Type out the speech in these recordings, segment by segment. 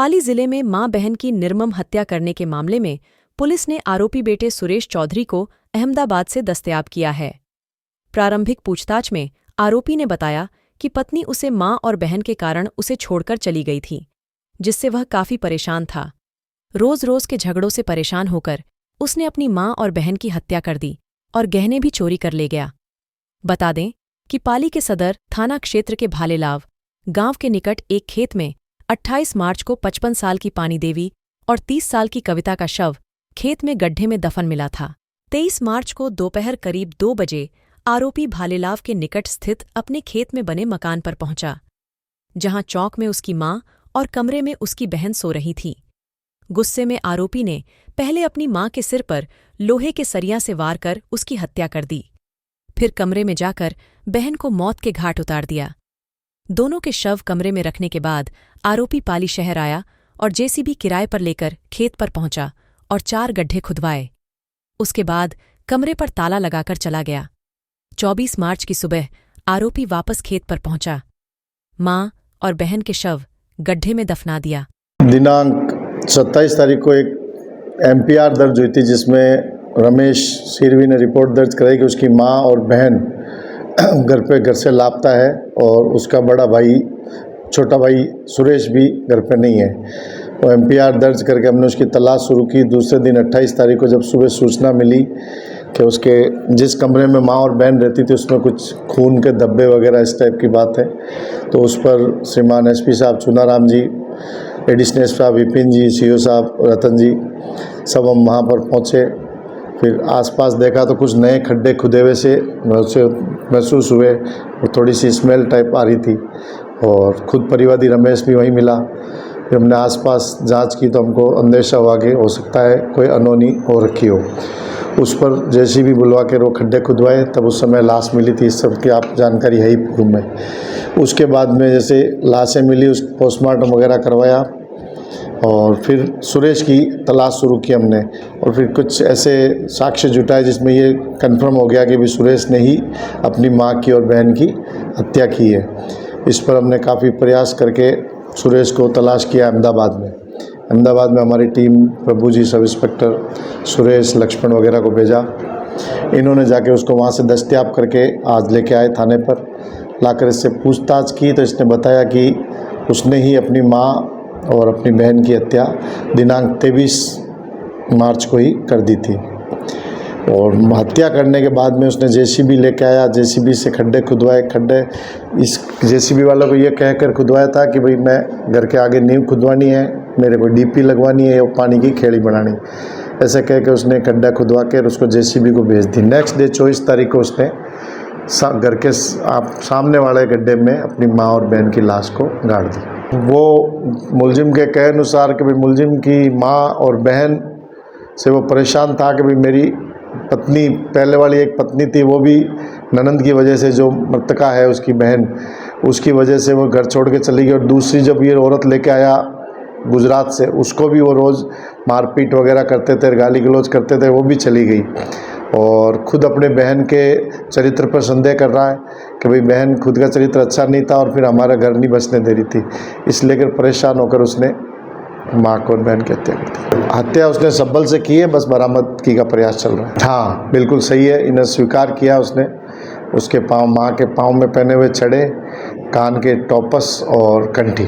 पाली जिले में मां बहन की निर्मम हत्या करने के मामले में पुलिस ने आरोपी बेटे सुरेश चौधरी को अहमदाबाद से दस्तयाब किया है। प्रारंभिक पूछताछ में आरोपी ने बताया कि पत्नी उसे मां और बहन के कारण उसे छोड़कर चली गई थी, जिससे वह काफी परेशान था। रोज-रोज के झगड़ों से परेशान होकर उसने अपनी मां और बहन की हत्या कर दी और गहने भी चोरी कर ले गया। बता दें कि पाली के सदर थाना क्षेत्र के भालेलाव गांव के निकट एक खेत में 28 मार्च को 55 साल की पानी देवी और 30 साल की कविता का शव खेत में गड्ढे में दफन मिला था। 23 मार्च को दोपहर करीब 2 बजे आरोपी भालेलाव के निकट स्थित अपने खेत में बने मकान पर पहुंचा, जहां चौक में उसकी मां और कमरे में उसकी बहन सो रही थी। गुस्से में आरोपी ने पहले अपनी मां के सिर पर लोहे के सरिया से वार कर उसकी हत्या कर दी, फिर कमरे में जाकर बहन को मौत के घाट उतार दिया। दोनों के शव कमरे में रखने के बाद आरोपी पाली शहर आया और जेसीबी किराए पर लेकर खेत पर पहुंचा और 4 गड्ढे खुदवाए। उसके बाद कमरे पर ताला लगाकर चला गया। 24 मार्च की सुबह आरोपी वापस खेत पर पहुंचा, मां और बहन के शव गड्ढे में दफना दिया। दिनांक 27 तारीख को एक एमपीआर दर्ज हुई थी, जिसमें रमेश सिरवी ने रिपोर्ट दर्ज कराई कि उसकी मां और बहन घर से लापता है और उसका बड़ा भाई छोटा भाई सुरेश भी घर पे नहीं है। वो एमपीआर दर्ज करके हमने उसकी तलाश शुरू की। दूसरे दिन 28 तारीख को जब सुबह सूचना मिली कि उसके जिस कमरे में माँ और बहन रहती थी उसमें कुछ खून के धब्बे वगैरह इस टाइप की बात है, तो उस पर श्रीमान एसपी साहब चुनाराम जी, एडिशनल साहब विपिन जी, सीओ साहब रतन जी, सब हम वहाँ पर पहुँचे। फिर आसपास देखा तो कुछ नए खड्डे खुदे हुए से महसूस हुए और थोड़ी सी स्मेल टाइप आ रही थी, और खुद परिवादी रमेश भी वहीं मिला। फिर हमने आसपास जांच की तो हमको अंदेशा हुआ कि हो सकता है कोई अनहोनी हो रखी हो। उस पर जेसीबी बुलवा के वो खड्डे खुदवाए, तब उस समय लाश मिली थी। इस सब की आप जानकारी है ही पूर्व में। उसके बाद में जैसे लाशें मिली, उस पोस्टमार्टम वगैरह करवाया और फिर सुरेश की तलाश शुरू की हमने, और फिर कुछ ऐसे साक्ष्य जुटाए जिसमें ये कंफर्म हो गया कि भी सुरेश ने ही अपनी मां की और बहन की हत्या की है। इस पर हमने काफ़ी प्रयास करके सुरेश को तलाश किया अहमदाबाद में। अहमदाबाद में हमारी टीम प्रभु जी, सब इंस्पेक्टर सुरेश, लक्ष्मण वगैरह को भेजा। इन्होंने जाके उसको वहाँ से दस्तयाब करके आज लेके आए थाने पर। लाकर इससे पूछताछ की तो इसने बताया कि उसने ही अपनी माँ और अपनी बहन की हत्या दिनांक 23 मार्च को ही कर दी थी। और हत्या करने के बाद में उसने जेसीबी लेके आया, जेसीबी से खड्डे खुदवाए। खड्डे इस जेसीबी वालों को ये कहकर खुदवाया था कि भाई मैं घर के आगे नींव खुदवानी है, मेरे को डीपी लगवानी है और पानी की खेड़ी बनानी, ऐसे कह के उसने खड्डा खुदवा के उसको जेसीबी को भेज दी। नेक्स्ट डे 24 तारीख को उसने घर के सामने वाले गड्ढे में अपनी माँ और बहन की लाश को गाड़ दी। वो मुलजिम के कहे अनुसार कि भाई मुलजिम की माँ और बहन से वो परेशान था कि भाई मेरी पत्नी, पहले वाली एक पत्नी थी, वो भी ननंद की वजह से, जो मृतका है उसकी बहन, उसकी वजह से वो घर छोड़ के चली गई। और दूसरी जब ये औरत लेके आया गुजरात से, उसको भी वो रोज़ मारपीट वगैरह करते थे, गाली गलौज करते थे, वो भी चली गई। और खुद अपने बहन के चरित्र पर संदेह कर रहा है कि भाई बहन खुद का चरित्र अच्छा नहीं था और फिर हमारा घर नहीं बसने दे रही थी, इसलिए परेशान होकर उसने माँ को और बहन की हत्या कर दी। हत्या उसने सब्बल से की है, बस बरामदगी का प्रयास चल रहा है। हाँ, बिल्कुल सही है, इन्हें स्वीकार किया उसने। उसके पाँव, माँ के पाँव में पहने हुए छड़े, कान के टॉपस और कंठी।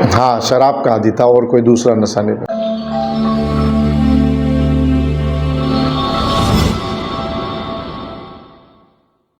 हाँ, शराब का आदी था और कोई दूसरा नशा नहीं था।